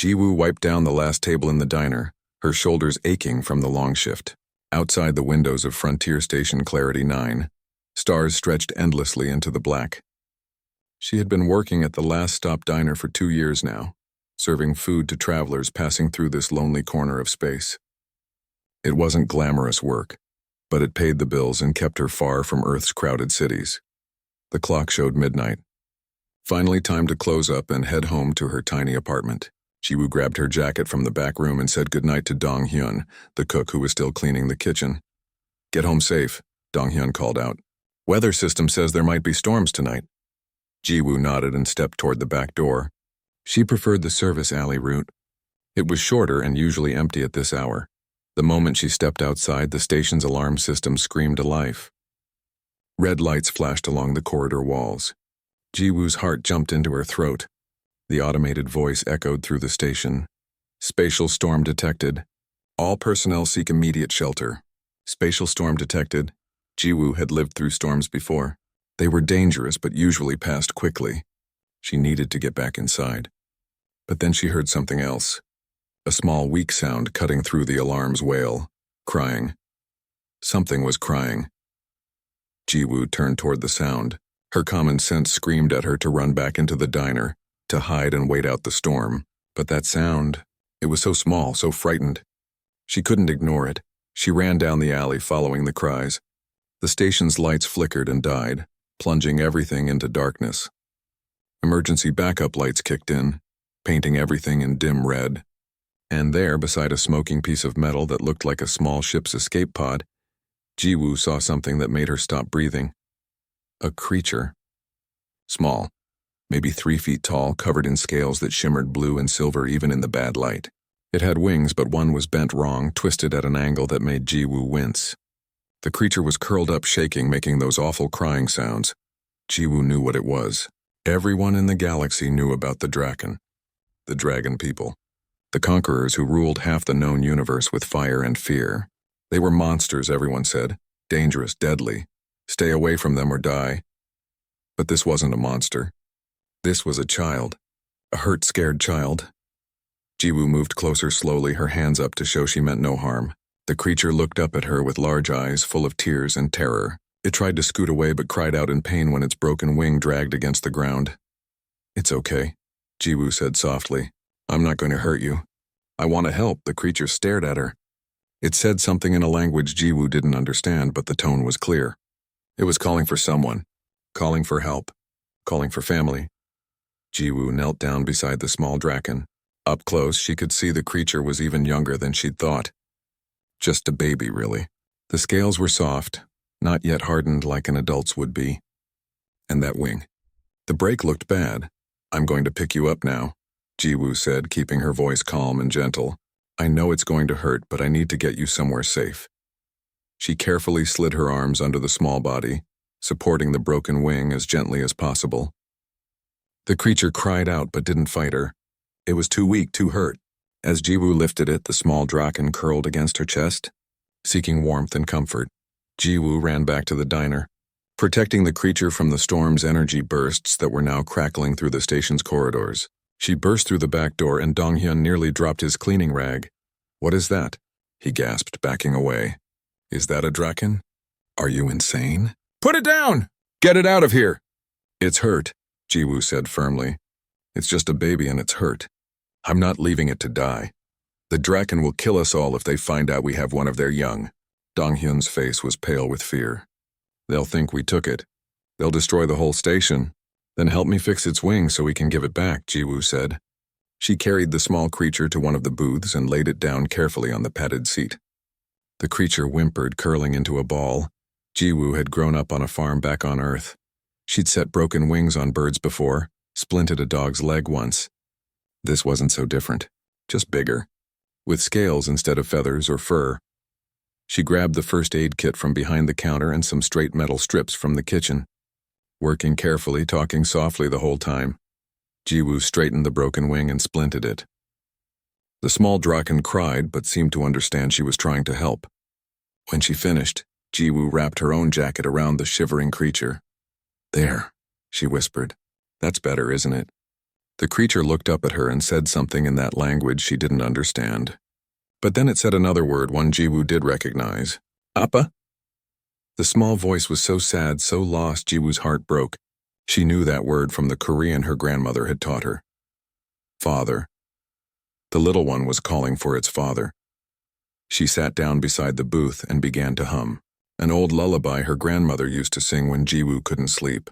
Jiwoo wiped down the last table in the diner, her shoulders aching from the long shift. Outside the windows of Frontier Station Clarity 9, stars stretched endlessly into the black. She had been working at the last stop diner for 2 years now, serving food to travelers passing through this lonely corner of space. It wasn't glamorous work, but it paid the bills and kept her far from Earth's crowded cities. The clock showed midnight. Finally time to close up and head home to her tiny apartment. Jiwoo grabbed her jacket from the back room and said goodnight to Dong-hyun, the cook who was still cleaning the kitchen. "Get home safe," Dong-hyun called out. "Weather system says there might be storms tonight." Jiwoo nodded and stepped toward the back door. She preferred the service alley route. It was shorter and usually empty at this hour. The moment she stepped outside, the station's alarm system screamed to life. Red lights flashed along the corridor walls. Jiwoo's heart jumped into her throat. The automated voice echoed through the station. "Spatial storm detected. All personnel seek immediate shelter." Spatial storm detected. Jiwoo had lived through storms before. They were dangerous but usually passed quickly. She needed to get back inside. But then she heard something else. A small, weak sound cutting through the alarm's wail. Crying. Something was crying. Jiwoo turned toward the sound. Her common sense screamed at her to run back into the diner, to hide and wait out the storm. But that sound, it was so small, so frightened. She couldn't ignore it. She ran down the alley following the cries. The station's lights flickered and died, plunging everything into darkness. Emergency backup lights kicked in, painting everything in dim red. And there, beside a smoking piece of metal that looked like a small ship's escape pod, Jiwoo saw something that made her stop breathing. A creature. Small, maybe 3 feet tall, covered in scales that shimmered blue and silver even in the bad light. It had wings, but one was bent wrong, twisted at an angle that made Jiwoo wince. The creature was curled up, shaking, making those awful crying sounds. Jiwoo knew what it was. Everyone in the galaxy knew about the Draken. The Dragon People. The conquerors who ruled half the known universe with fire and fear. They were monsters, everyone said. Dangerous, deadly. Stay away from them or die. But this wasn't a monster. This was a child. A hurt, scared child. Jiwoo moved closer slowly, her hands up to show she meant no harm. The creature looked up at her with large eyes full of tears and terror. It tried to scoot away but cried out in pain when its broken wing dragged against the ground. "It's okay," Jiwoo said softly. "I'm not going to hurt you. I want to help." The creature stared at her. It said something in a language Jiwoo didn't understand, but the tone was clear. It was calling for someone. Calling for help. Calling for family. Jiwoo knelt down beside the small Draken. Up close, she could see the creature was even younger than she'd thought. Just a baby, really. The scales were soft, not yet hardened like an adult's would be. And that wing. The break looked bad. "I'm going to pick you up now," Jiwoo said, keeping her voice calm and gentle. "I know it's going to hurt, but I need to get you somewhere safe." She carefully slid her arms under the small body, supporting the broken wing as gently as possible. The creature cried out but didn't fight her. It was too weak, too hurt. As Jiwoo lifted it, the small Draken curled against her chest, seeking warmth and comfort. Jiwoo ran back to the diner, protecting the creature from the storm's energy bursts that were now crackling through the station's corridors. She burst through the back door and Dong-hyun nearly dropped his cleaning rag. "What is that?" he gasped, backing away. "Is that a Draken? Are you insane?" "Put it down! Get it out of here!" "It's hurt," Jiwoo said firmly. "It's just a baby and it's hurt. I'm not leaving it to die. The Draken will kill us all if they find out we have one of their young." Dong-hyun's face was pale with fear. "They'll think we took it. They'll destroy the whole station. Then help me fix its wings so we can give it back," Jiwoo said. She carried the small creature to one of the booths and laid it down carefully on the padded seat. The creature whimpered, curling into a ball. Jiwoo had grown up on a farm back on Earth. She'd set broken wings on birds before, splinted a dog's leg once. This wasn't so different, just bigger, with scales instead of feathers or fur. She grabbed the first aid kit from behind the counter and some straight metal strips from the kitchen. Working carefully, talking softly the whole time, Jiwoo straightened the broken wing and splinted it. The small Draken cried but seemed to understand she was trying to help. When she finished, Jiwoo wrapped her own jacket around the shivering creature. "There," she whispered. "That's better, isn't it?" The creature looked up at her and said something in that language she didn't understand. But then it said another word one Jiwoo did recognize. Appa? The small voice was so sad, so lost, Jiwoo's heart broke. She knew that word from the Korean her grandmother had taught her. Father. The little one was calling for its father. She sat down beside the booth and began to hum, an old lullaby her grandmother used to sing when Jiwoo couldn't sleep.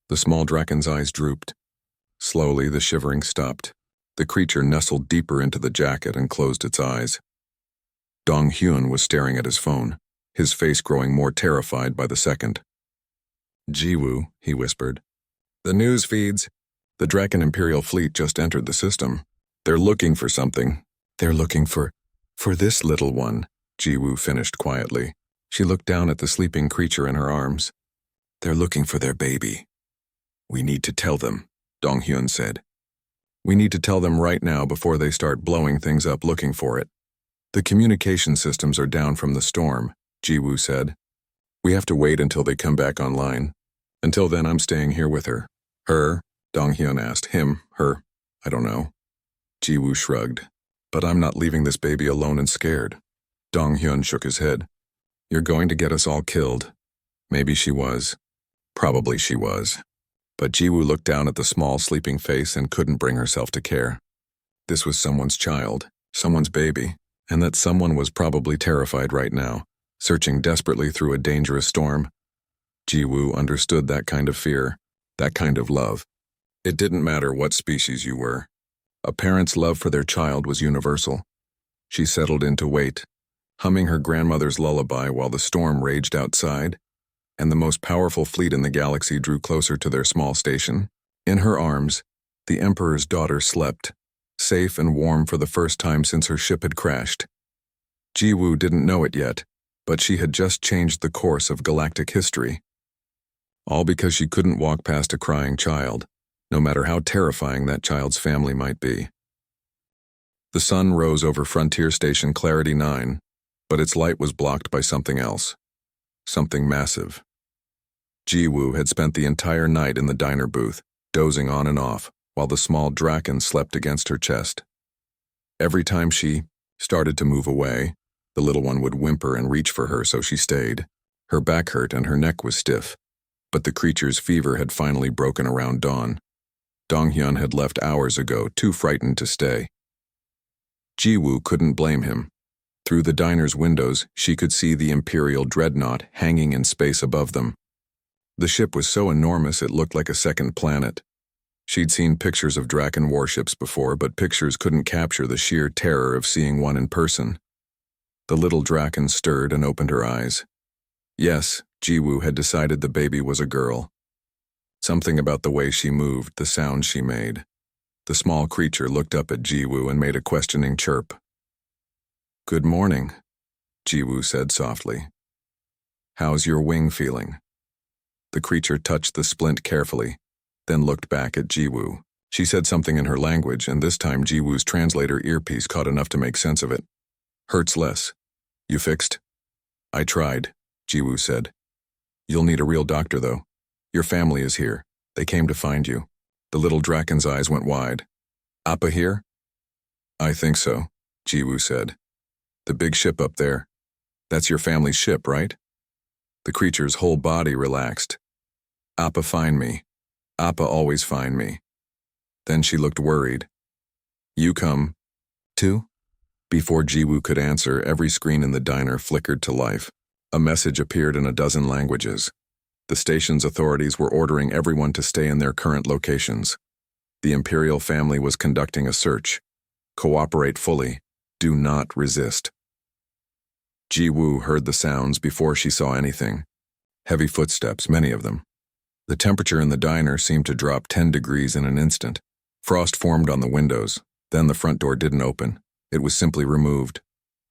The small draken's eyes drooped. Slowly, the shivering stopped. The creature nestled deeper into the jacket and closed its eyes. Dong Hyun was staring at his phone, his face growing more terrified by the second. Jiwoo, he whispered. The news feeds. The Draken Imperial fleet just entered the system. They're looking for something. They're looking for this little one, Jiwoo finished quietly. She looked down at the sleeping creature in her arms. They're looking for their baby. We need to tell them, Dong Hyun said. We need to tell them right now before they start blowing things up looking for it. The communication systems are down from the storm, Jiwoo said. We have to wait until they come back online. Until then, I'm staying here with her. Her? Dong Hyun asked. Him? Her? I don't know. Jiwoo shrugged. But I'm not leaving this baby alone and scared. Dong Hyun shook his head. You're going to get us all killed. Maybe she was. Probably she was. But Jiwoo looked down at the small sleeping face and couldn't bring herself to care. This was someone's child, someone's baby, and that someone was probably terrified right now, searching desperately through a dangerous storm. Jiwoo understood that kind of fear, that kind of love. It didn't matter what species you were. A parent's love for their child was universal. She settled in to wait, humming her grandmother's lullaby while the storm raged outside, and the most powerful fleet in the galaxy drew closer to their small station. In her arms, the Emperor's daughter slept, safe and warm for the first time since her ship had crashed. Jiwoo didn't know it yet, but she had just changed the course of galactic history. All because she couldn't walk past a crying child, no matter how terrifying that child's family might be. The sun rose over Frontier Station Clarity 9, but its light was blocked by something else. Something massive. Jiwoo had spent the entire night in the diner booth, dozing on and off, while the small Draken slept against her chest. Every time she started to move away, the little one would whimper and reach for her, so she stayed. Her back hurt and her neck was stiff, but the creature's fever had finally broken around dawn. Dong Hyun had left hours ago, too frightened to stay. Jiwoo couldn't blame him. Through the diner's windows, she could see the Imperial dreadnought hanging in space above them. The ship was so enormous it looked like a second planet. She'd seen pictures of Draken warships before, but pictures couldn't capture the sheer terror of seeing one in person. The little Draken stirred and opened her eyes. Yes, Jiwoo had decided the baby was a girl. Something about the way she moved, the sound she made. The small creature looked up at Jiwoo and made a questioning chirp. Good morning, Jiwoo said softly. How's your wing feeling? The creature touched the splint carefully, then looked back at Jiwoo. She said something in her language, and this time Jiwoo's translator earpiece caught enough to make sense of it. Hurts less. You fixed? I tried, Jiwoo said. You'll need a real doctor, though. Your family is here. They came to find you. The little Draken's eyes went wide. Appa here? I think so, Jiwoo said. The big ship up there. That's your family's ship, right? The creature's whole body relaxed. Appa find me. Appa always find me. Then she looked worried. You come, too? Before Jiwoo could answer, every screen in the diner flickered to life. A message appeared in a dozen languages. The station's authorities were ordering everyone to stay in their current locations. The Imperial family was conducting a search. Cooperate fully. Do not resist. Jiwoo heard the sounds before she saw anything. Heavy footsteps, many of them. The temperature in the diner seemed to drop 10 degrees in an instant. Frost formed on the windows. Then the front door didn't open. It was simply removed.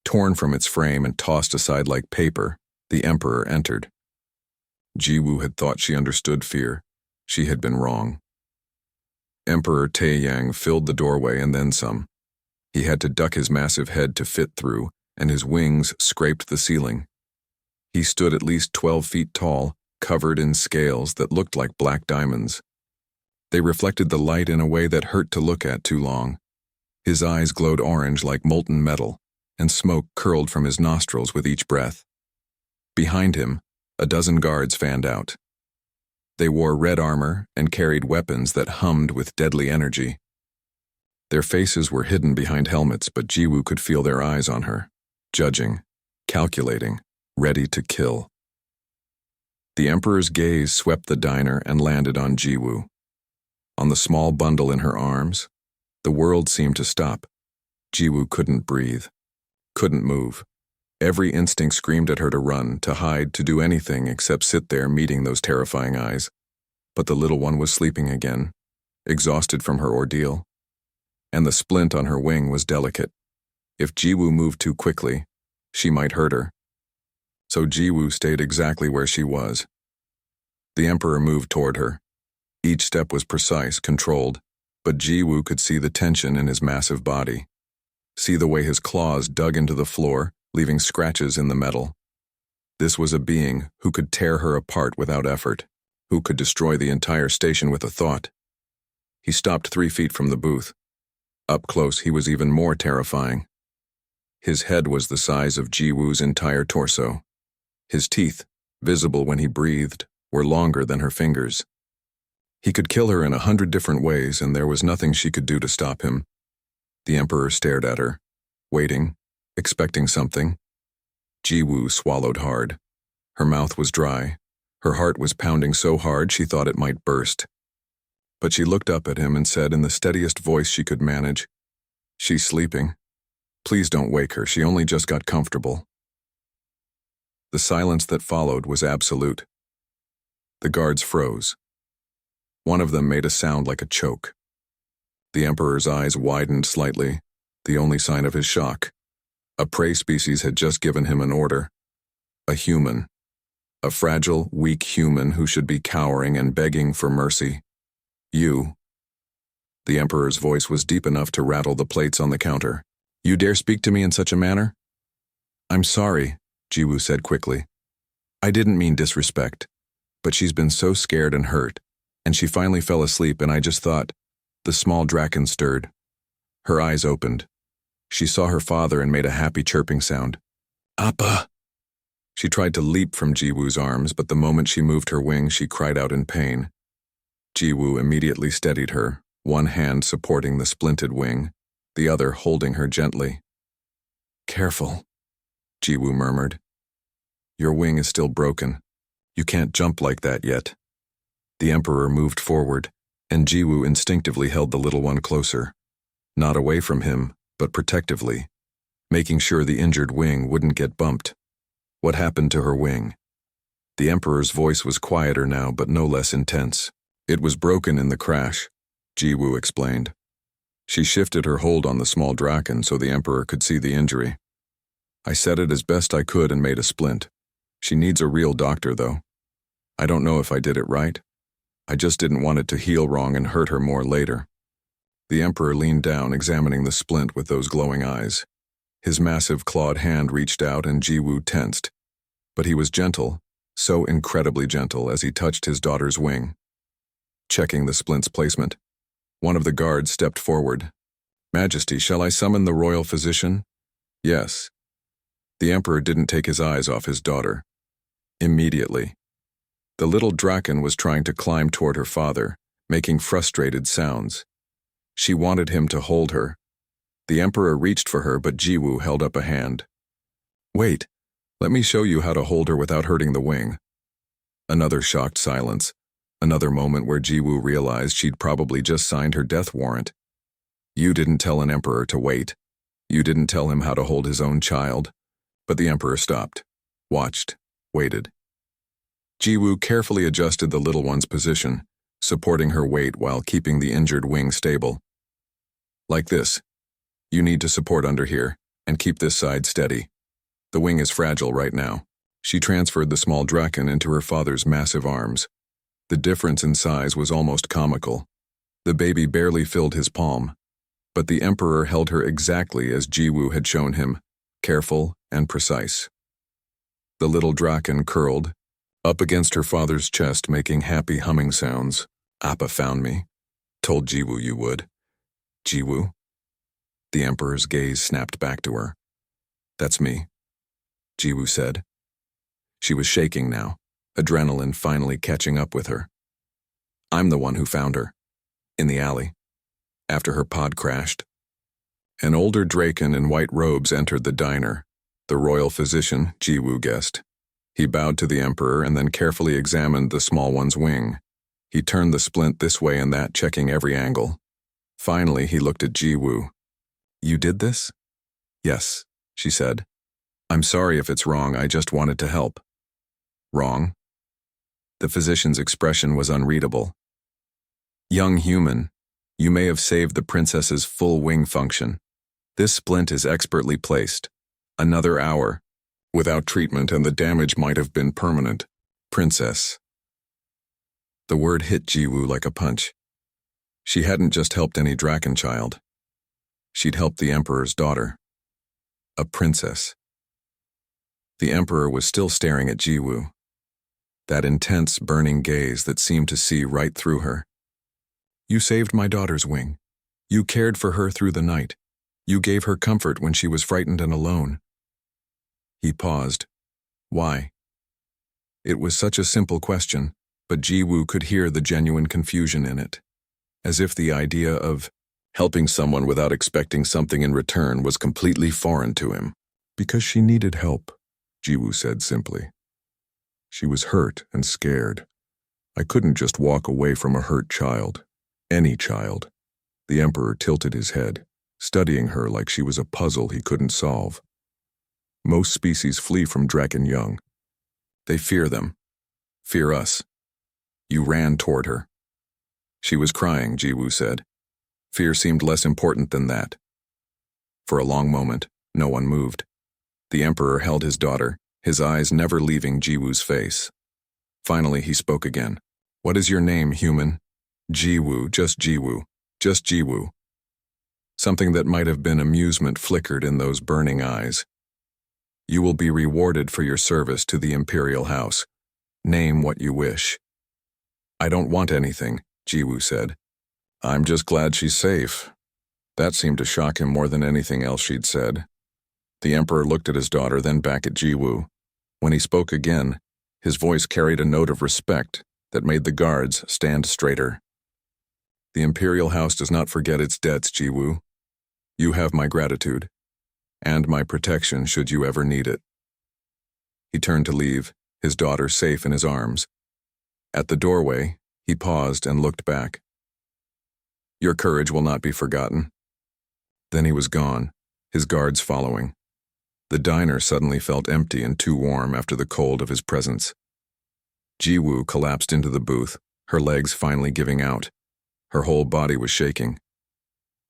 Torn from its frame and tossed aside like paper, the Emperor entered. Jiwoo had thought she understood fear. She had been wrong. Emperor Taeyang filled the doorway and then some. He had to duck his massive head to fit through, and his wings scraped the ceiling. He stood at least 12 feet tall, covered in scales that looked like black diamonds. They reflected the light in a way that hurt to look at too long. His eyes glowed orange like molten metal, and smoke curled from his nostrils with each breath. Behind him, a dozen guards fanned out. They wore red armor and carried weapons that hummed with deadly energy. Their faces were hidden behind helmets, but Jiwoo could feel their eyes on her, judging, calculating, ready to kill. The Emperor's gaze swept the diner and landed on Jiwoo. On the small bundle in her arms, the world seemed to stop. Jiwoo couldn't breathe, couldn't move. Every instinct screamed at her to run, to hide, to do anything except sit there meeting those terrifying eyes. But the little one was sleeping again, exhausted from her ordeal. And the splint on her wing was delicate. If Jiwoo moved too quickly, she might hurt her. So Jiwoo stayed exactly where she was. The Emperor moved toward her. Each step was precise, controlled, but Jiwoo could see the tension in his massive body. See the way his claws dug into the floor, leaving scratches in the metal. This was a being who could tear her apart without effort, who could destroy the entire station with a thought. He stopped 3 feet from the booth. Up close, he was even more terrifying. His head was the size of Jiwoo's entire torso. His teeth, visible when he breathed, were longer than her fingers. He could kill her in 100 different ways, and there was nothing she could do to stop him. The Emperor stared at her, waiting, expecting something. Jiwoo swallowed hard. Her mouth was dry. Her heart was pounding so hard she thought it might burst. But she looked up at him and said in the steadiest voice she could manage, "She's sleeping. Please don't wake her. She only just got comfortable." The silence that followed was absolute. The guards froze. One of them made a sound like a choke. The Emperor's eyes widened slightly, the only sign of his shock. A prey species had just given him an order. A human. A fragile, weak human who should be cowering and begging for mercy. "You." The Emperor's voice was deep enough to rattle the plates on the counter. "You dare speak to me in such a manner?" "I'm sorry," Jiwoo said quickly. "I didn't mean disrespect, but she's been so scared and hurt, and she finally fell asleep, and I just thought..." The small Draken stirred. Her eyes opened. She saw her father and made a happy chirping sound. "Appa!" She tried to leap from Jiwoo's arms, but the moment she moved her wing, she cried out in pain. Jiwoo immediately steadied her, one hand supporting the splinted wing, the other holding her gently. "Careful," Jiwoo murmured. "Your wing is still broken. You can't jump like that yet." The Emperor moved forward, and Jiwoo instinctively held the little one closer, not away from him, but protectively, making sure the injured wing wouldn't get bumped. What happened to her wing? The Emperor's voice was quieter now, but no less intense. "It was broken in the crash," Jiwoo explained. She shifted her hold on the small Draken so the Emperor could see the injury. "I set it as best I could and made a splint. She needs a real doctor, though. I don't know if I did it right. I just didn't want it to heal wrong and hurt her more later." The Emperor leaned down, examining the splint with those glowing eyes. His massive clawed hand reached out and Jiwoo tensed. But he was gentle, so incredibly gentle as he touched his daughter's wing. Checking the splint's placement, one of the guards stepped forward. "Majesty, shall I summon the royal physician?" "Yes." The Emperor didn't take his eyes off his daughter. Immediately. The little Draken was trying to climb toward her father, making frustrated sounds. She wanted him to hold her. The Emperor reached for her, but Jiwoo held up a hand. "Wait, let me show you how to hold her without hurting the wing." Another shocked silence. Another moment where Jiwoo realized she'd probably just signed her death warrant. You didn't tell an emperor to wait. You didn't tell him how to hold his own child. But the Emperor stopped, watched, waited. Jiwoo carefully adjusted the little one's position, supporting her weight while keeping the injured wing stable. "Like this. You need to support under here, and keep this side steady. The wing is fragile right now." She transferred the small Draken into her father's massive arms. The difference in size was almost comical. The baby barely filled his palm. But the Emperor held her exactly as Jiwoo had shown him, careful and precise. The little Draken curled, up against her father's chest, making happy humming sounds. "Appa found me. Told Jiwoo you would. Jiwoo? The Emperor's gaze snapped back to her. That's me, Jiwoo said. She was shaking now, adrenaline finally catching up with her. I'm the one who found her. In the alley. After her pod crashed. An older Draken in white robes entered the diner. The royal physician, Jiwoo guessed. He bowed to the Emperor and then carefully examined the small one's wing. He turned the splint this way and that, checking every angle. Finally, he looked at Jiwoo. You did this? Yes, she said. I'm sorry if it's wrong, I just wanted to help. Wrong? The physician's expression was unreadable. Young human, you may have saved the princess's full wing function. This splint is expertly placed. Another hour. Without treatment and the damage might have been permanent. Princess. The word hit Jiwoo like a punch. She hadn't just helped any Draken child. She'd helped the Emperor's daughter. A princess. The Emperor was still staring at Jiwoo. That intense, burning gaze that seemed to see right through her. You saved my daughter's wing. You cared for her through the night. You gave her comfort when she was frightened and alone. He paused. Why? It was such a simple question, but Jiwoo could hear the genuine confusion in it. As if the idea of helping someone without expecting something in return was completely foreign to him. Because she needed help, Jiwoo said simply. She was hurt and scared. I couldn't just walk away from a hurt child. Any child. The Emperor tilted his head, studying her like she was a puzzle he couldn't solve. Most species flee from Draken young. They fear them. Fear us. You ran toward her. She was crying, Jiwoo said. Fear seemed less important than that. For a long moment, no one moved. The Emperor held his daughter, his eyes never leaving Jiwoo's face. Finally, he spoke again. What is your name, human? Jiwoo, just Jiwoo. Just Jiwoo. Something that might have been amusement flickered in those burning eyes. You will be rewarded for your service to the Imperial House. Name what you wish. I don't want anything, Jiwoo said. I'm just glad she's safe. That seemed to shock him more than anything else she'd said. The Emperor looked at his daughter, then back at Jiwoo. When he spoke again, his voice carried a note of respect that made the guards stand straighter. The Imperial House does not forget its debts, Jiwoo. You have my gratitude, and my protection should you ever need it. He turned to leave, his daughter safe in his arms. At the doorway, he paused and looked back. Your courage will not be forgotten. Then he was gone, his guards following. The diner suddenly felt empty and too warm after the cold of his presence. Jiwoo collapsed into the booth, her legs finally giving out. Her whole body was shaking.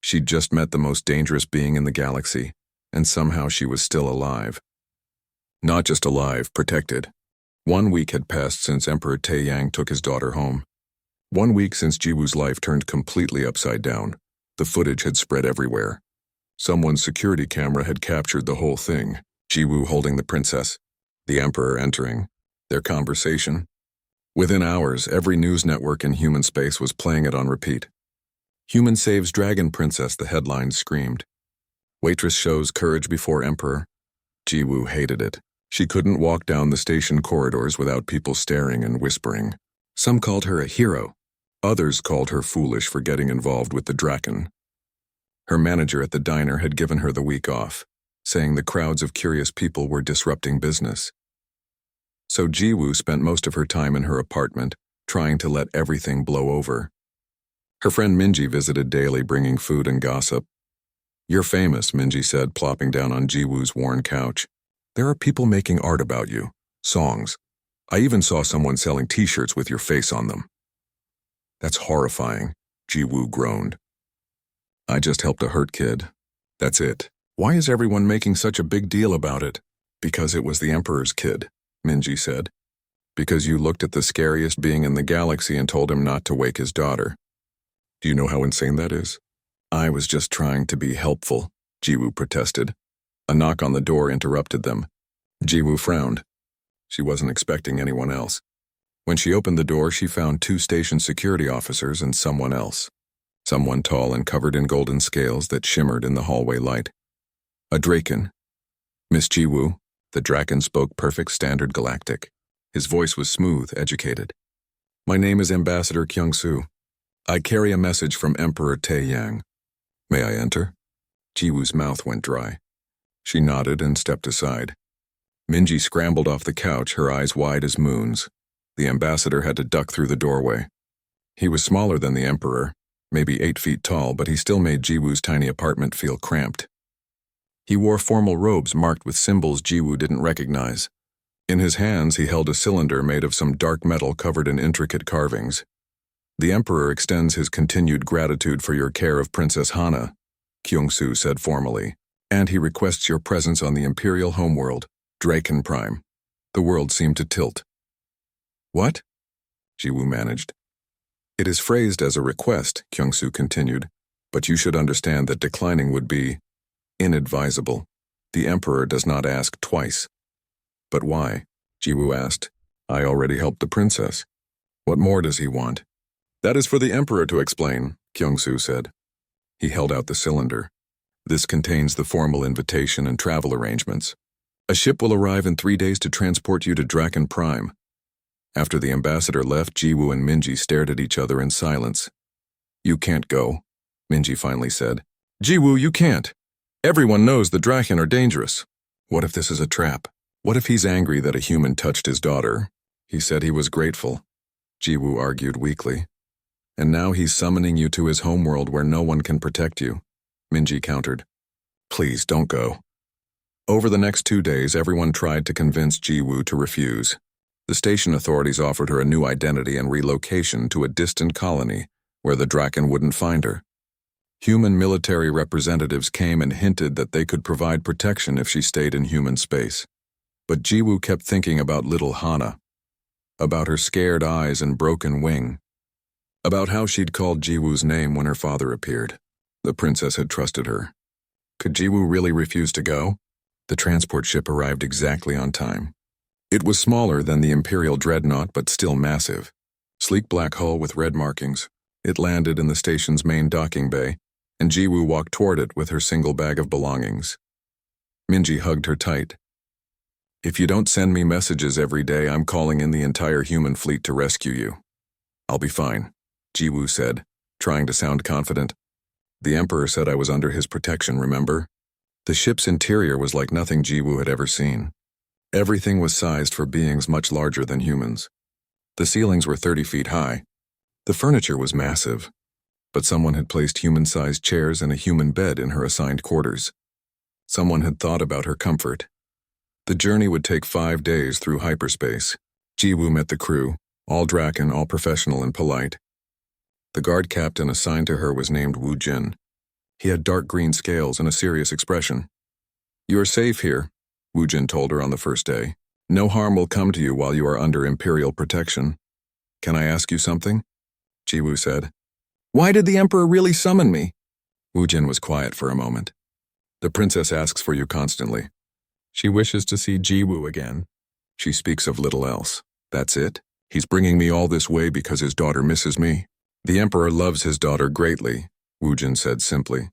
She'd just met the most dangerous being in the galaxy, and somehow she was still alive. Not just alive, protected. 1 week had passed since Emperor Taeyang took his daughter home. 1 week since Jiwoo's life turned completely upside down. The footage had spread everywhere. Someone's security camera had captured the whole thing. Jiwoo holding the princess, the Emperor entering, their conversation. Within hours, every news network in human space was playing it on repeat. Human saves Dragon Princess, the headlines screamed. Waitress shows courage before Emperor. Jiwoo hated it. She couldn't walk down the station corridors without people staring and whispering. Some called her a hero. Others called her foolish for getting involved with the Draken. Her manager at the diner had given her the week off, saying the crowds of curious people were disrupting business. So Jiwoo spent most of her time in her apartment, trying to let everything blow over. Her friend Minji visited daily, bringing food and gossip. You're famous, Minji said, plopping down on Jiwoo's worn couch. There are people making art about you, songs. I even saw someone selling t-shirts with your face on them. That's horrifying, Jiwoo groaned. I just helped a hurt kid. That's it. Why is everyone making such a big deal about it? Because it was the Emperor's kid, Minji said. Because you looked at the scariest being in the galaxy and told him not to wake his daughter. Do you know how insane that is? I was just trying to be helpful, Jiwoo protested. A knock on the door interrupted them. Jiwoo frowned. She wasn't expecting anyone else. When she opened the door, she found 2 station security officers and someone else. someone tall and covered in golden scales that shimmered in the hallway light. A Draken. Miss Jiwoo, the Draken spoke perfect standard Galactic. His voice was smooth, educated. My name is Ambassador Kyung-soo. I carry a message from Emperor Tae-yang. May I enter? Jiwoo's mouth went dry. She nodded and stepped aside. Minji scrambled off the couch, her eyes wide as moons. The ambassador had to duck through the doorway. He was smaller than the Emperor, maybe 8 feet tall, but he still made Jiwoo's tiny apartment feel cramped. He wore formal robes marked with symbols Jiwoo didn't recognize. In his hands, he held a cylinder made of some dark metal covered in intricate carvings. The Emperor extends his continued gratitude for your care of Princess Hana, Kyung-soo said formally, and he requests your presence on the Imperial homeworld, Draken Prime. The world seemed to tilt. What? Jiwoo managed. It is phrased as a request, Kyung-soo continued, but you should understand that declining would be inadvisable. The Emperor does not ask twice. But why? Jiwoo asked. I already helped the princess. What more does he want? That is for the Emperor to explain, Kyung-soo said. He held out the cylinder. This contains the formal invitation and travel arrangements. A ship will arrive in 3 days to transport you to Draken Prime. After the ambassador left, Jiwoo and Minji stared at each other in silence. You can't go, Minji finally said. Jiwoo, you can't. Everyone knows the Draken are dangerous. What if this is a trap? What if he's angry that a human touched his daughter? He said he was grateful. Jiwoo argued weakly. And now he's summoning you to his homeworld where no one can protect you, Minji countered. Please don't go. Over the next 2 days, everyone tried to convince Jiwoo to refuse. The station authorities offered her a new identity and relocation to a distant colony where the Draken wouldn't find her. Human military representatives came and hinted that they could provide protection if she stayed in human space. But Jiwoo kept thinking about little Hana, about her scared eyes and broken wing, about how she'd called Jiwoo's name when her father appeared. The princess had trusted her. Could Jiwoo really refuse to go? The transport ship arrived exactly on time. It was smaller than the Imperial Dreadnought, but still massive. Sleek black hull with red markings. It landed in the station's main docking bay, and Jiwoo walked toward it with her single bag of belongings. Minji hugged her tight. If you don't send me messages every day, I'm calling in the entire human fleet to rescue you. I'll be fine, Jiwoo said, trying to sound confident. The Emperor said I was under his protection, remember? The ship's interior was like nothing Jiwoo had ever seen. Everything was sized for beings much larger than humans. The ceilings were 30 feet high. The furniture was massive, but someone had placed human-sized chairs and a human bed in her assigned quarters. Someone had thought about her comfort. The journey would take 5 days through hyperspace. Jiwoo met the crew, all Draken, all professional and polite. The guard captain assigned to her was named Woo Jin. He had dark green scales and a serious expression. You're safe here, Woo Jin told her on the first day. No harm will come to you while you are under Imperial protection. Can I ask you something? Jiwoo said. Why did the Emperor really summon me? Woo Jin was quiet for a moment. The princess asks for you constantly. She wishes to see Jiwoo again. She speaks of little else. That's it. He's bringing me all this way because his daughter misses me. The Emperor loves his daughter greatly, Woo Jin said simply.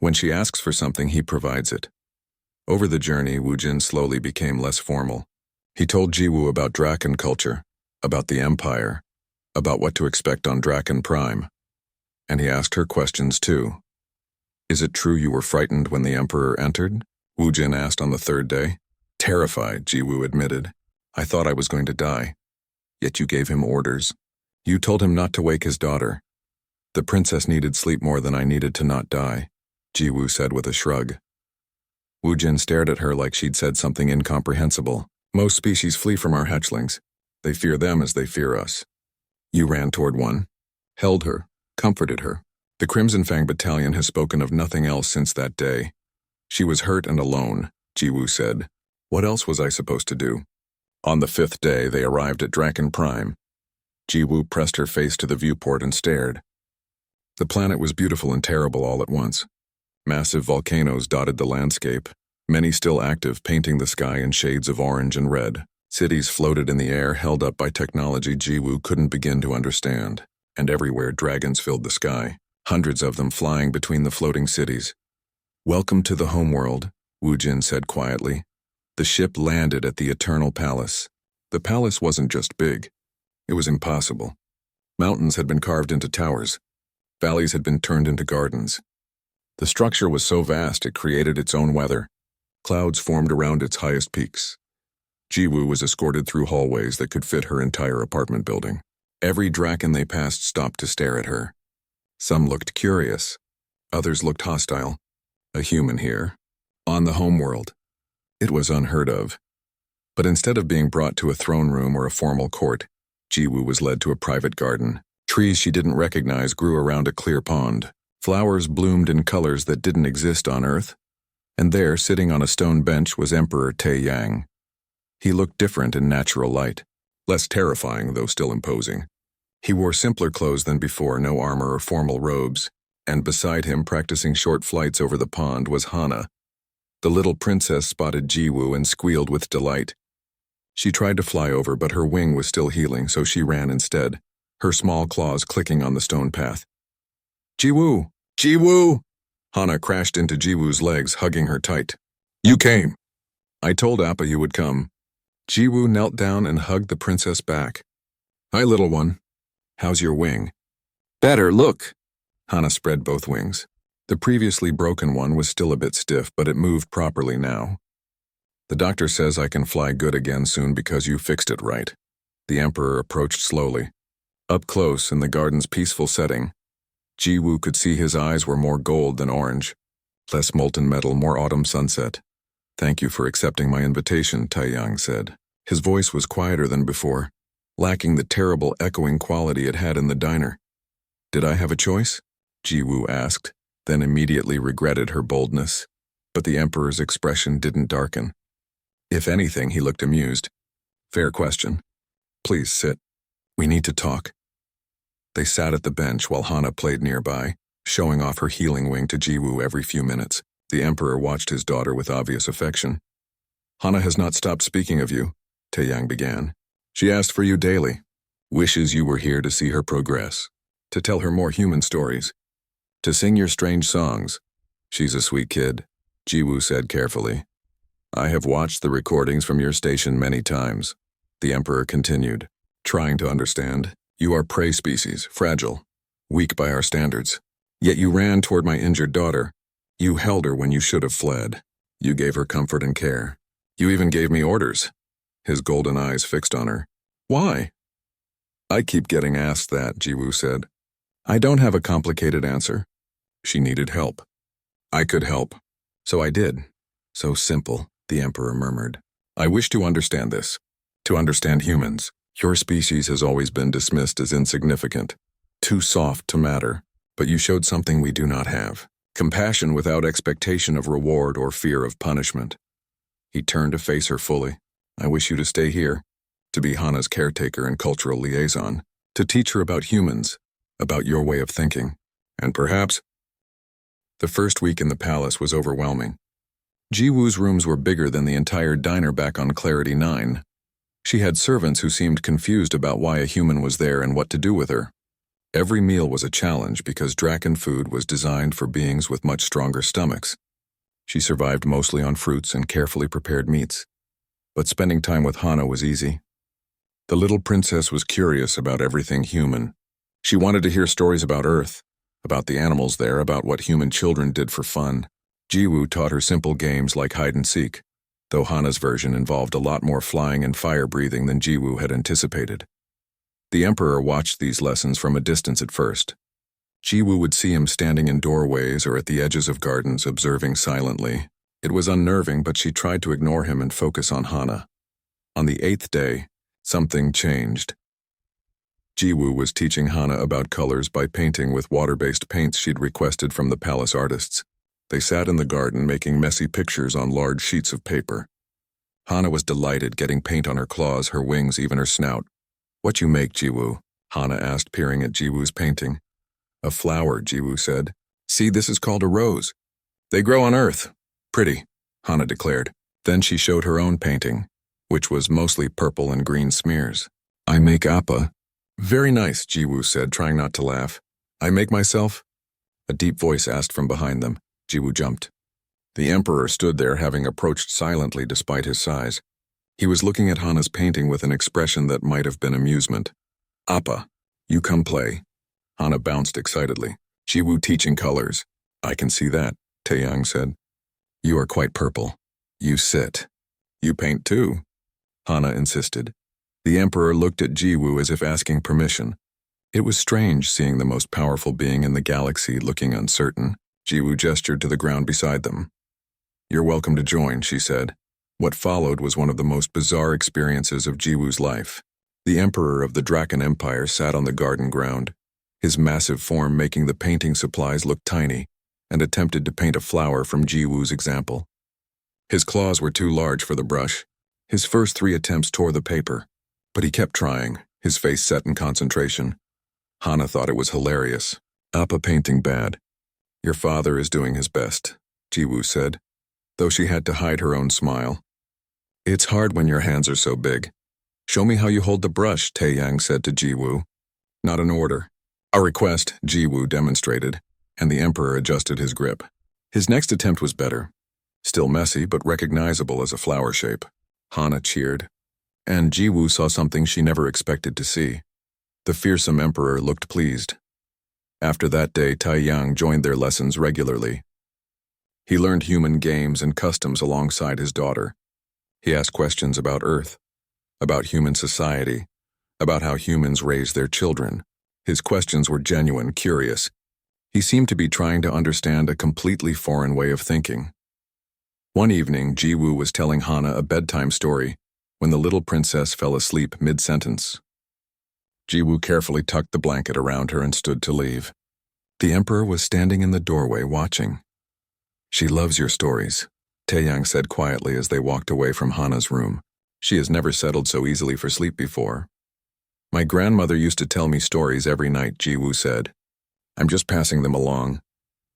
When she asks for something, he provides it. Over the journey, Woo Jin slowly became less formal. He told Jiwoo about Draken culture, about the Empire, about what to expect on Draken Prime. And he asked her questions too. Is it true you were frightened when the Emperor entered? Woo Jin asked on the 3rd day. Terrified, Jiwoo admitted. I thought I was going to die. Yet you gave him orders. You told him not to wake his daughter. The princess needed sleep more than I needed to not die, Jiwoo said with a shrug. Woo Jin stared at her like she'd said something incomprehensible. Most species flee from our hatchlings. They fear them as they fear us. You ran toward one, held her, comforted her. The Crimson Fang Battalion has spoken of nothing else since that day. She was hurt and alone, Jiwoo said. What else was I supposed to do? On the 5th day, they arrived at Draken Prime. Jiwoo pressed her face to the viewport and stared. The planet was beautiful and terrible all at once. Massive volcanoes dotted the landscape, many still active, painting the sky in shades of orange and red. Cities floated in the air, held up by technology Jiwoo couldn't begin to understand, and everywhere dragons filled the sky. hundreds of them flying between the floating cities. "Welcome to the homeworld," Wu Jin said quietly. The ship landed at the Eternal Palace. The palace wasn't just big. It was impossible. Mountains had been carved into towers. Valleys had been turned into gardens. The structure was so vast it created its own weather. Clouds formed around its highest peaks. Jiwoo was escorted through hallways that could fit her entire apartment building. Every Draken they passed stopped to stare at her. Some looked curious. Others looked hostile. A human here. On the homeworld. It was unheard of. But instead of being brought to a throne room or a formal court, Jiwoo was led to a private garden. Trees she didn't recognize grew around a clear pond. Flowers bloomed in colors that didn't exist on Earth. And there, sitting on a stone bench, was Emperor Taeyang. He looked different in natural light. Less terrifying, though still imposing. He wore simpler clothes than before, no armor or formal robes. And beside him, practicing short flights over the pond, was Hana. The little princess spotted Jiwoo and squealed with delight. She tried to fly over, but her wing was still healing, so she ran instead, her small claws clicking on the stone path. "Jiwoo! Jiwoo!" Hana crashed into Jiwoo's legs, hugging her tight. "You came. I told Appa you would come." Jiwoo knelt down and hugged the princess back. "Hi, little one. How's your wing?" "Better, look." Hana spread both wings. The previously broken one was still a bit stiff, but it moved properly now. "The doctor says I can fly good again soon because you fixed it right." The Emperor approached slowly. Up close, in the garden's peaceful setting, Jiwoo could see his eyes were more gold than orange. Less molten metal, more autumn sunset. "Thank you for accepting my invitation," Taeyang said. His voice was quieter than before, lacking the terrible echoing quality it had in the diner. "Did I have a choice?" Jiwoo asked, then immediately regretted her boldness. But the Emperor's expression didn't darken. If anything, he looked amused. "Fair question. Please sit. We need to talk." They sat at the bench while Hana played nearby, showing off her healing wing to Jiwoo every few minutes. The Emperor watched his daughter with obvious affection. "Hana has not stopped speaking of you," Taeyang began. "She asked for you daily. Wishes you were here to see her progress. To tell her more human stories. To sing your strange songs. She's a sweet kid," Jiwoo said carefully. "I have watched the recordings from your station many times," the Emperor continued, trying to understand. "You are prey species, fragile, weak by our standards. Yet you ran toward my injured daughter. You held her when you should have fled. You gave her comfort and care. You even gave me orders." His golden eyes fixed on her. "Why?" "I keep getting asked that," Jiwoo said. "I don't have a complicated answer." She needed help. "I could help. So I did." "So simple," the Emperor murmured. "I wish to understand this. To understand humans. Your species has always been dismissed as insignificant. Too soft to matter. But you showed something we do not have. Compassion without expectation of reward or fear of punishment." He turned to face her fully. "I wish you to stay here. To be Hana's caretaker and cultural liaison. To teach her about humans. About your way of thinking. And perhaps—" The first week in the palace was overwhelming. Jiwoo's rooms were bigger than the entire diner back on Clarity 9. She had servants who seemed confused about why a human was there and what to do with her. Every meal was a challenge because Draken food was designed for beings with much stronger stomachs. She survived mostly on fruits and carefully prepared meats. But spending time with Hana was easy. The little princess was curious about everything human. She wanted to hear stories about Earth, about the animals there, about what human children did for fun. Jiwoo taught her simple games like hide and seek, though Hana's version involved a lot more flying and fire-breathing than Jiwoo had anticipated. The Emperor watched these lessons from a distance at first. Jiwoo would see him standing in doorways or at the edges of gardens, observing silently. It was unnerving, but she tried to ignore him and focus on Hana. On the 8th day, something changed. Jiwoo was teaching Hana about colors by painting with water-based paints she'd requested from the palace artists. They sat in the garden making messy pictures on large sheets of paper. Hana was delighted, getting paint on her claws, her wings, even her snout. "What you make, Jiwoo?" Hana asked, peering at Jiwoo's painting. "A flower," Jiwoo said. "See, this is called a rose. They grow on Earth. Pretty," Hana declared. Then she showed her own painting, which was mostly purple and green smears. "I make Appa." "Very nice," Jiwoo said, trying not to laugh. "I make myself?" A deep voice asked from behind them. Jiwoo jumped. The Emperor stood there, having approached silently despite his size. He was looking at Hana's painting with an expression that might have been amusement. "Appa, you come play." Hana bounced excitedly. "Jiwoo teaching colors." "I can see that," Taeyang said. "You are quite purple. You sit." "You paint too," Hana insisted. The Emperor looked at Jiwoo as if asking permission. It was strange seeing the most powerful being in the galaxy looking uncertain. Jiwoo gestured to the ground beside them. "You're welcome to join," she said. What followed was one of the most bizarre experiences of Jiwoo's life. The Emperor of the Draken Empire sat on the garden ground, his massive form making the painting supplies look tiny, and attempted to paint a flower from Jiwoo's example. His claws were too large for the brush. His first 3 attempts tore the paper, but he kept trying, his face set in concentration. Hana thought it was hilarious. "Appa painting bad. Your father is doing his best," Jiwoo said, though she had to hide her own smile. "It's hard when your hands are so big. Show me how you hold the brush," Taeyang said to Jiwoo. "Not an order. A request," Jiwoo demonstrated, and the Emperor adjusted his grip. His next attempt was better. Still messy, but recognizable as a flower shape. Hana cheered, and Jiwoo saw something she never expected to see. The fearsome Emperor looked pleased. After that day, Taeyang joined their lessons regularly. He learned human games and customs alongside his daughter. He asked questions about Earth, about human society, about how humans raise their children. His questions were genuine, curious. He seemed to be trying to understand a completely foreign way of thinking. One evening, Jiwoo was telling Hana a bedtime story when the little princess fell asleep mid-sentence. Jiwoo carefully tucked the blanket around her and stood to leave. The Emperor was standing in the doorway watching. "She loves your stories," Taeyang said quietly as they walked away from Hana's room. "She has never settled so easily for sleep before." "My grandmother used to tell me stories every night," Jiwoo said. "I'm just passing them along."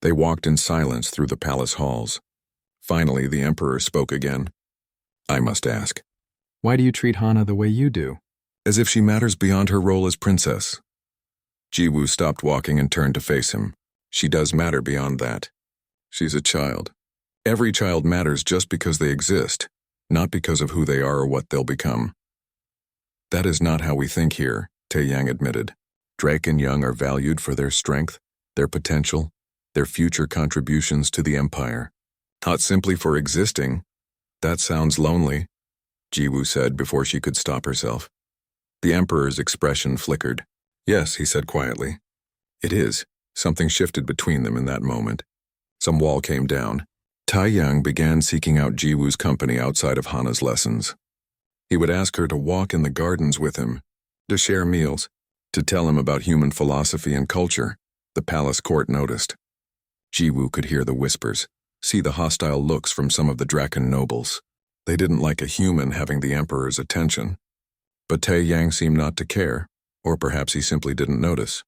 They walked in silence through the palace halls. Finally, the Emperor spoke again. "I must ask, why do you treat Hana the way you do? As if she matters beyond her role as princess." Jiwoo stopped walking and turned to face him. "She does matter beyond that. She's a child. Every child matters just because they exist, not because of who they are or what they'll become." "That is not how we think here," Taeyang admitted. "Drake and Young are valued for their strength, their potential, their future contributions to the Empire. Not simply for existing." "That sounds lonely," Jiwoo said before she could stop herself. The Emperor's expression flickered. "Yes," he said quietly. "It is." Something shifted between them in that moment. Some wall came down. Taeyang began seeking out Jiwoo's company outside of Hana's lessons. He would ask her to walk in the gardens with him, to share meals, to tell him about human philosophy and culture. The palace court noticed. Jiwoo could hear the whispers, see the hostile looks from some of the Draken nobles. They didn't like a human having the Emperor's attention. But Taeyang seemed not to care, or perhaps he simply didn't notice.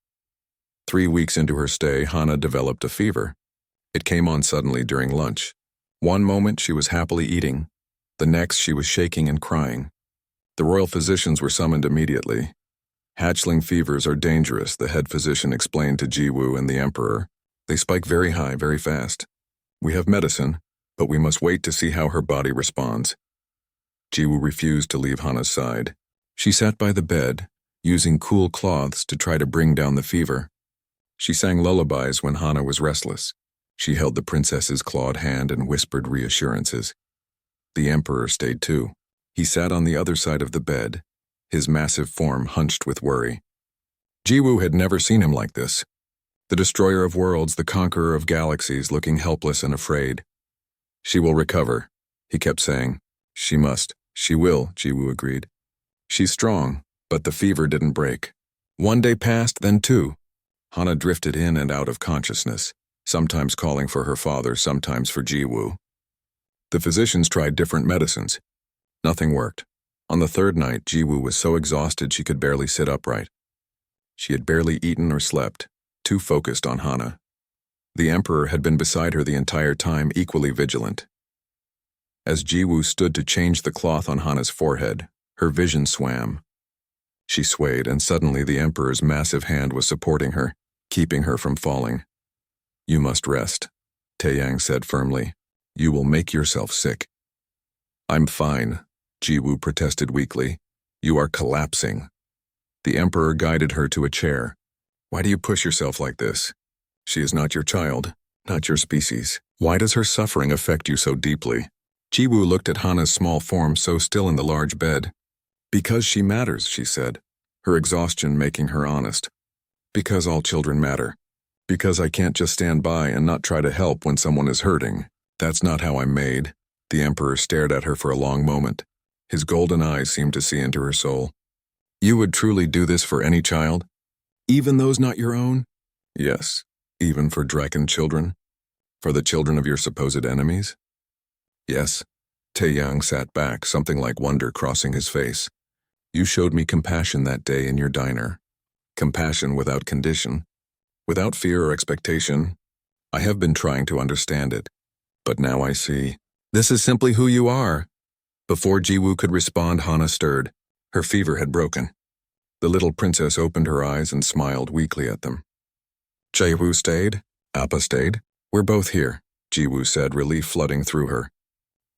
3 weeks into her stay, Hana developed a fever. It came on suddenly during lunch. One moment she was happily eating, the next she was shaking and crying. The royal physicians were summoned immediately. "Hatchling fevers are dangerous," the head physician explained to Jiwoo and the Emperor. "They spike very high, very fast. We have medicine, but we must wait to see how her body responds." Jiwoo refused to leave Hana's side. She sat by the bed, using cool cloths to try to bring down the fever. She sang lullabies when Hana was restless. She held the princess's clawed hand and whispered reassurances. The Emperor stayed too. He sat on the other side of the bed, his massive form hunched with worry. Jiwoo had never seen him like this. The destroyer of worlds, the conqueror of galaxies, looking helpless and afraid. "She will recover," he kept saying. "She must. She will," Jiwoo agreed. "She's strong, but the fever didn't break." 1 day passed, then 2. Hana drifted in and out of consciousness, sometimes calling for her father, sometimes for Jiwoo. The physicians tried different medicines. Nothing worked. On the 3rd night, Jiwoo was so exhausted she could barely sit upright. She had barely eaten or slept, too focused on Hana. The Emperor had been beside her the entire time, equally vigilant. As Jiwoo stood to change the cloth on Hana's forehead, her vision swam. She swayed, and suddenly the Emperor's massive hand was supporting her, keeping her from falling. You must rest, Taeyang said firmly. You will make yourself sick. I'm fine, Jiwoo protested weakly. You are collapsing. The Emperor guided her to a chair. Why do you push yourself like this? She is not your child, not your species. Why does her suffering affect you so deeply? Jiwoo looked at Hana's small form so still in the large bed. Because she matters, she said, her exhaustion making her honest. Because all children matter. Because I can't just stand by and not try to help when someone is hurting. That's not how I'm made. The Emperor stared at her for a long moment. His golden eyes seemed to see into her soul. You would truly do this for any child? Even those not your own? Yes, even for Draken children? For the children of your supposed enemies? Yes. Taeyang sat back, something like wonder crossing his face. You showed me compassion that day in your diner. Compassion without condition. Without fear or expectation. I have been trying to understand it. But now I see. This is simply who you are. Before Jiwoo could respond, Hana stirred. Her fever had broken. The little princess opened her eyes and smiled weakly at them. Jiwoo stayed? Appa stayed? We're both here, Jiwoo said, relief flooding through her.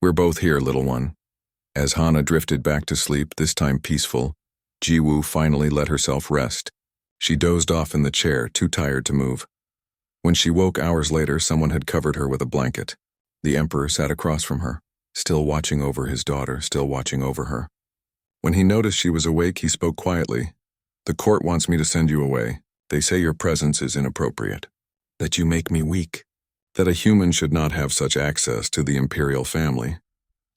We're both here, little one. As Hana drifted back to sleep, this time peaceful, Jiwoo finally let herself rest. She dozed off in the chair, too tired to move. When she woke hours later, someone had covered her with a blanket. The Emperor sat across from her, still watching over his daughter, still watching over her. When he noticed she was awake, he spoke quietly. The court wants me to send you away. They say your presence is inappropriate. That you make me weak. That a human should not have such access to the imperial family.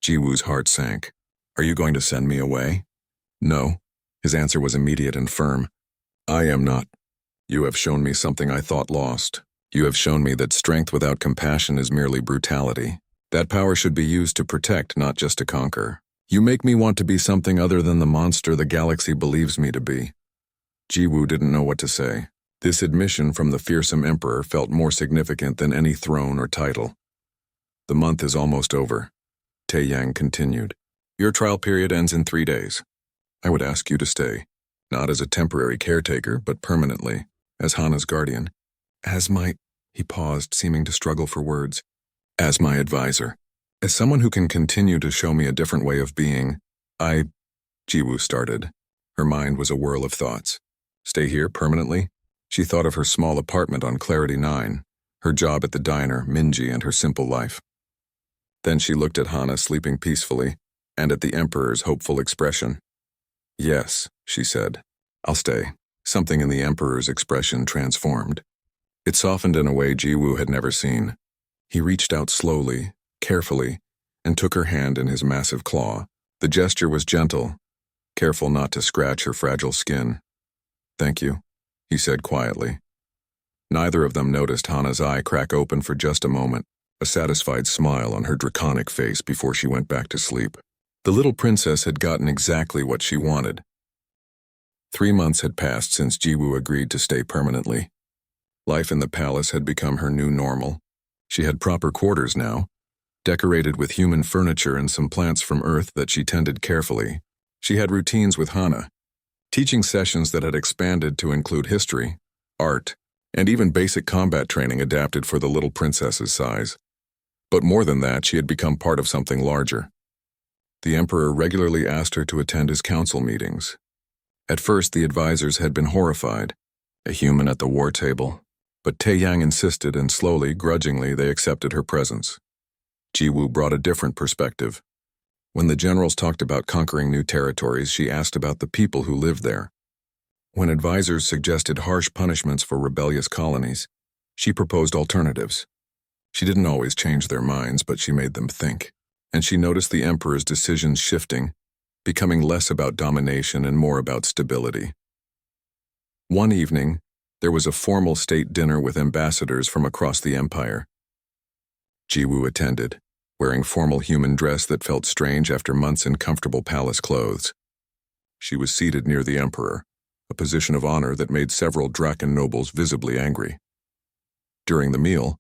Jiwoo's heart sank. Are you going to send me away? No. His answer was immediate and firm. I am not. You have shown me something I thought lost. You have shown me that strength without compassion is merely brutality. That power should be used to protect, not just to conquer. You make me want to be something other than the monster the galaxy believes me to be. Jiwoo didn't know what to say. This admission from the fearsome Emperor felt more significant than any throne or title. The month is almost over. Taeyang continued. Your trial period ends in 3 days. I would ask you to stay, not as a temporary caretaker, but permanently, as Hana's guardian. As my... He paused, seeming to struggle for words. As my advisor. As someone who can continue to show me a different way of being. Jiwoo started. Her mind was a whirl of thoughts. Stay here permanently? She thought of her small apartment on Clarity 9, her job at the diner, Minji, and her simple life. Then she looked at Hana sleeping peacefully, and at the Emperor's hopeful expression. Yes, she said. I'll stay. Something in the Emperor's expression transformed. It softened in a way Jiwoo had never seen. He reached out slowly, carefully, and took her hand in his massive claw. The gesture was gentle, careful not to scratch her fragile skin. Thank you, he said quietly. Neither of them noticed Hana's eye crack open for just a moment, a satisfied smile on her draconic face before she went back to sleep. The little princess had gotten exactly what she wanted. 3 months had passed since Jiwoo agreed to stay permanently. Life in the palace had become her new normal. She had proper quarters now, decorated with human furniture and some plants from Earth that she tended carefully. She had routines with Hana, teaching sessions that had expanded to include history, art, and even basic combat training adapted for the little princess's size. But more than that, she had become part of something larger. The Emperor regularly asked her to attend his council meetings. At first, the advisors had been horrified, a human at the war table. But Taeyang insisted, and slowly, grudgingly, they accepted her presence. Jiwoo brought a different perspective. When the generals talked about conquering new territories, she asked about the people who lived there. When advisors suggested harsh punishments for rebellious colonies, she proposed alternatives. She didn't always change their minds, but she made them think. And she noticed the Emperor's decisions shifting, becoming less about domination and more about stability. One evening, there was a formal state dinner with ambassadors from across the empire. Jiwoo attended, wearing formal human dress that felt strange after months in comfortable palace clothes. She was seated near the Emperor, a position of honor that made several Draken nobles visibly angry. During the meal,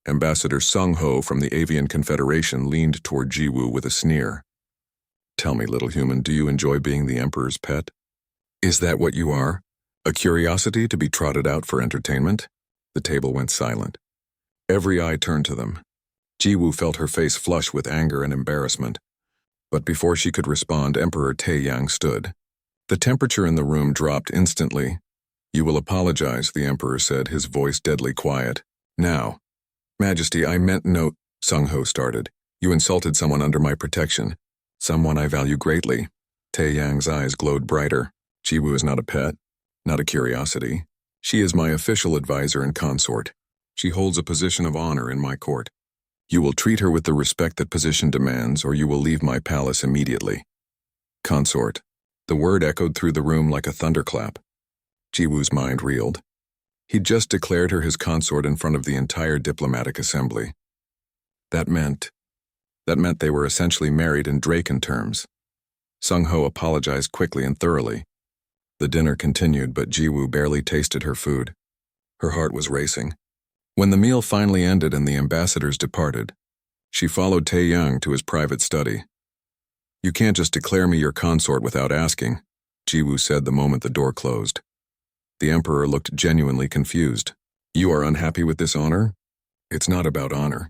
Ambassador Sung-ho from the Avian Confederation leaned toward Jiwoo with a sneer. Tell me, little human, do you enjoy being the Emperor's pet? Is that what you are? A curiosity to be trotted out for entertainment? The table went silent. Every eye turned to them. Jiwoo felt her face flush with anger and embarrassment. But before she could respond, Emperor Taeyang stood. The temperature in the room dropped instantly. "You will apologize," the Emperor said, his voice deadly quiet. "Now." "Majesty, I meant no," Sung-ho started. "You insulted someone under my protection. Someone I value greatly." Taeyang's eyes glowed brighter. "Jiwoo is not a pet, not a curiosity. She is my official advisor and consort. She holds a position of honor in my court. You will treat her with the respect that position demands, or you will leave my palace immediately." Consort. The word echoed through the room like a thunderclap. Jiwoo's mind reeled. He'd just declared her his consort in front of the entire diplomatic assembly. That meant they were essentially married in Draken terms. Sung-ho apologized quickly and thoroughly. The dinner continued, but Jiwoo barely tasted her food. Her heart was racing. When the meal finally ended and the ambassadors departed, she followed Taeyang to his private study. "You can't just declare me your consort without asking," Jiwoo said the moment the door closed. The Emperor looked genuinely confused. "You are unhappy with this honor?" "It's not about honor.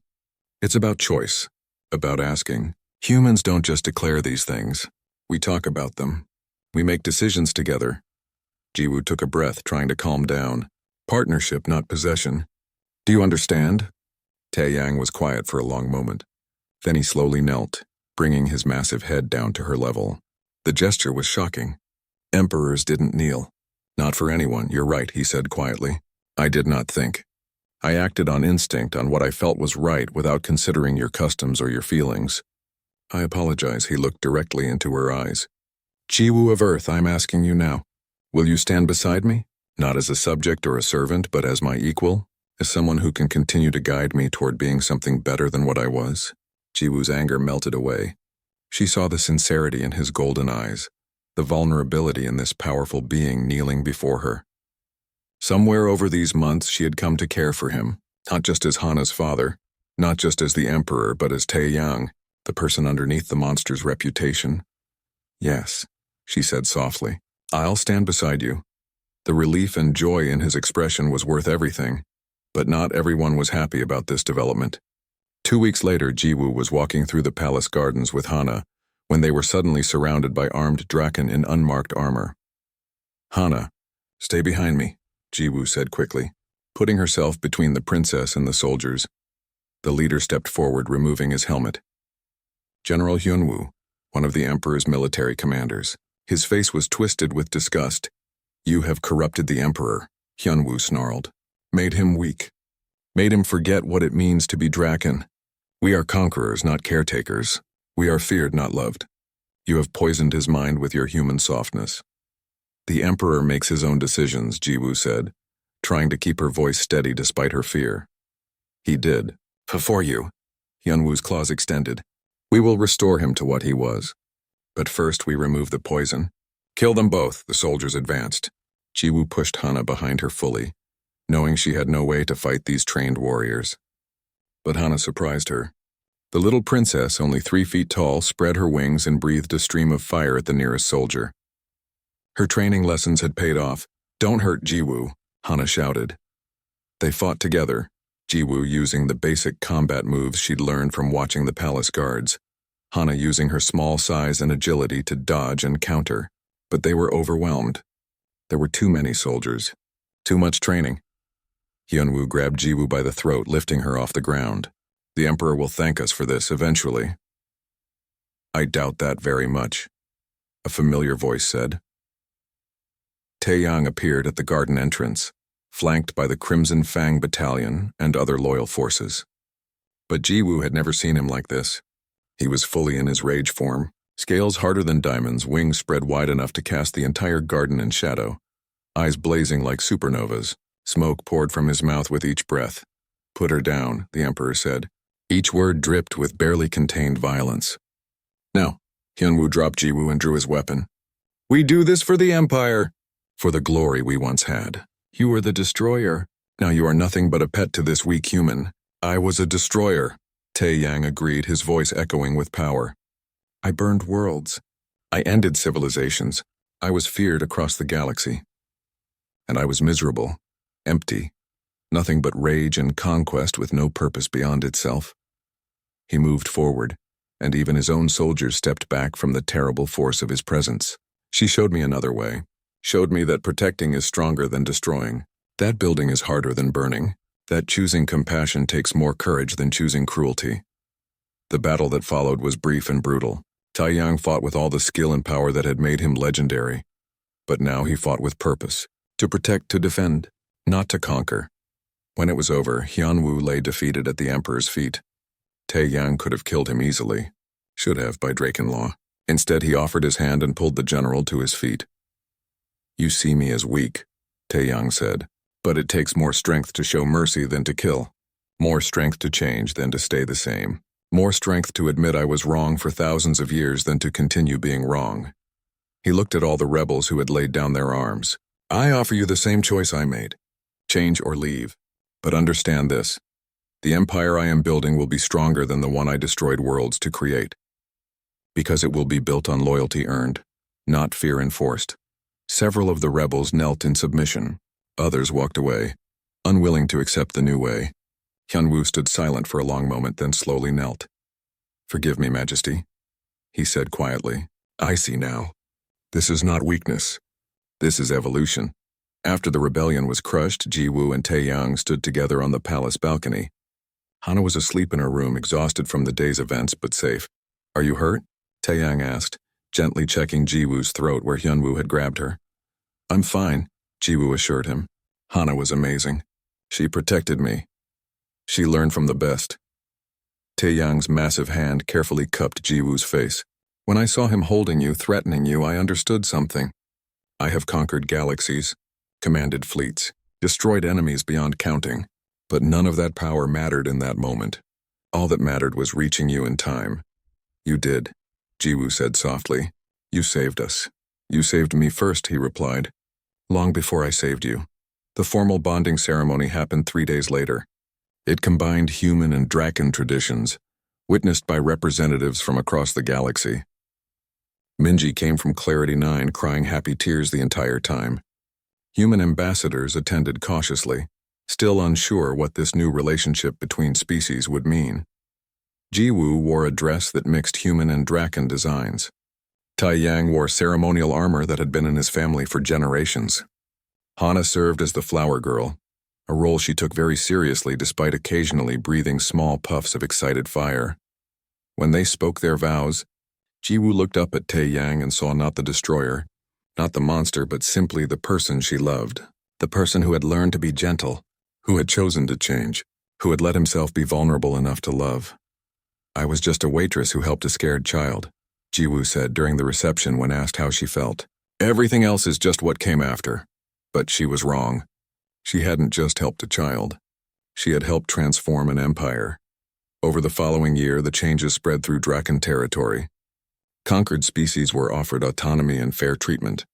It's about choice, about asking. Humans don't just declare these things. We talk about them. We make decisions together." Jiwoo took a breath, trying to calm down. "Partnership, not possession. Do you understand?" Taeyang was quiet for a long moment. Then he slowly knelt, bringing his massive head down to her level. The gesture was shocking. Emperors didn't kneel. "Not for anyone, you're right," he said quietly. "I did not think. I acted on instinct, on what I felt was right, without considering your customs or your feelings. I apologize." He looked directly into her eyes. "Jiwoo of Earth, I'm asking you now. Will you stand beside me? Not as a subject or a servant, but as my equal? As someone who can continue to guide me toward being something better than what I was?" Jiwoo's anger melted away. She saw the sincerity in his golden eyes, the vulnerability in this powerful being kneeling before her. Somewhere over these months she had come to care for him, not just as Hana's father, not just as the Emperor, but as Taeyang, the person underneath the monster's reputation. "Yes," she said softly. "I'll stand beside you." The relief and joy in his expression was worth everything, but not everyone was happy about this development. 2 weeks later, Jiwoo was walking through the palace gardens with Hana when they were suddenly surrounded by armed Draken in unmarked armor. "Hana, stay behind me," Jiwoo said quickly, putting herself between the princess and the soldiers. The leader stepped forward, removing his helmet. General Hyunwoo, one of the Emperor's military commanders. His face was twisted with disgust. "You have corrupted the Emperor," Hyunwoo snarled. "Made him weak. Made him forget what it means to be Draken. We are conquerors, not caretakers. We are feared, not loved. You have poisoned his mind with your human softness." "The Emperor makes his own decisions," Jiwoo said, trying to keep her voice steady despite her fear. "He did. Before you." Hyunwoo's claws extended. "We will restore him to what he was. But first we remove the poison. Kill them both," the soldiers advanced. Jiwoo pushed Hana behind her fully, knowing she had no way to fight these trained warriors. But Hana surprised her. The little princess, only 3 feet tall, spread her wings and breathed a stream of fire at the nearest soldier. Her training lessons had paid off. "Don't hurt Jiwoo," Hana shouted. They fought together, Jiwoo using the basic combat moves she'd learned from watching the palace guards, Hana using her small size and agility to dodge and counter, but they were overwhelmed. There were too many soldiers. Too much training. Hyunwoo grabbed Jiwoo by the throat, lifting her off the ground. "The Emperor will thank us for this eventually." "I doubt that very much," a familiar voice said. Taeyang appeared at the garden entrance, flanked by the Crimson Fang Battalion and other loyal forces. But Jiwoo had never seen him like this. He was fully in his rage form, scales harder than diamonds, wings spread wide enough to cast the entire garden in shadow, eyes blazing like supernovas. Smoke poured from his mouth with each breath. "Put her down," the Emperor said. Each word dripped with barely contained violence. "No." Hyunwoo dropped Jiwoo and drew his weapon. "We do this for the Empire. For the glory we once had. You were the destroyer. Now you are nothing but a pet to this weak human." "I was a destroyer," Taeyang agreed, his voice echoing with power. "I burned worlds. I ended civilizations. I was feared across the galaxy. And I was miserable, empty. nothing but rage and conquest with no purpose beyond itself. He moved forward, and even his own soldiers stepped back from the terrible force of his presence. She showed me another way, showed me that protecting is stronger than destroying, that building is harder than burning, that choosing compassion takes more courage than choosing cruelty. The battle that followed was brief and brutal. Taiyang fought with all the skill and power that had made him legendary. But now he fought with purpose, to protect, to defend, not to conquer. When it was over, Hyunwoo lay defeated at the Emperor's feet. Taiyang could have killed him easily, should have by Draken law. Instead, he offered his hand and pulled the general to his feet. "You see me as weak," Taiyang said, "but it takes more strength to show mercy than to kill, more strength to change than to stay the same, more strength to admit I was wrong for thousands of years than to continue being wrong." He looked at all the rebels who had laid down their arms. "I offer you the same choice I made. Change or leave. But understand this. The empire I am building will be stronger than the one I destroyed worlds to create. Because it will be built on loyalty earned, not fear enforced." Several of the rebels knelt in submission. Others walked away, unwilling to accept the new way. Hyunwoo stood silent for a long moment, then slowly knelt. "Forgive me, Majesty," he said quietly. "I see now. This is not weakness. This is evolution." After the rebellion was crushed, Jiwoo and Taeyang stood together on the palace balcony. Hana was asleep in her room, exhausted from the day's events, but safe. "Are you hurt?" Taeyang asked, gently checking Jiwoo's throat where Hyunwoo had grabbed her. "I'm fine," Jiwoo assured him. Hana was amazing. She protected me. She learned from the best. Taeyang's massive hand carefully cupped Jiwoo's face. "When I saw him holding you, threatening you, I understood something. I have conquered galaxies, commanded fleets, destroyed enemies beyond counting, but none of that power mattered in that moment. All that mattered was reaching you in time. You did," Jiwoo said softly. "You saved us." "You saved me first," he replied. "Long before I saved you." The formal bonding ceremony happened 3 days later. It combined human and Draken traditions, witnessed by representatives from across the galaxy. Minji came from Clarity 9 crying happy tears the entire time. Human ambassadors attended cautiously, still unsure what this new relationship between species would mean. Jiwoo wore a dress that mixed human and Draken designs. Taiyang wore ceremonial armor that had been in his family for generations. Hana served as the flower girl, a role she took very seriously despite occasionally breathing small puffs of excited fire. When they spoke their vows, Jiwoo looked up at Taeyang and saw not the destroyer, not the monster, but simply the person she loved, the person who had learned to be gentle, who had chosen to change, who had let himself be vulnerable enough to love. "I was just a waitress who helped a scared child," Jiwoo said during the reception when asked how she felt. "Everything else is just what came after." But she was wrong. She hadn't just helped a child. She had helped transform an empire. Over the following year, the changes spread through Draken territory. Conquered species were offered autonomy and fair treatment.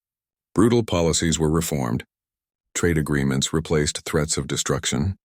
Brutal policies were reformed. Trade agreements replaced threats of destruction.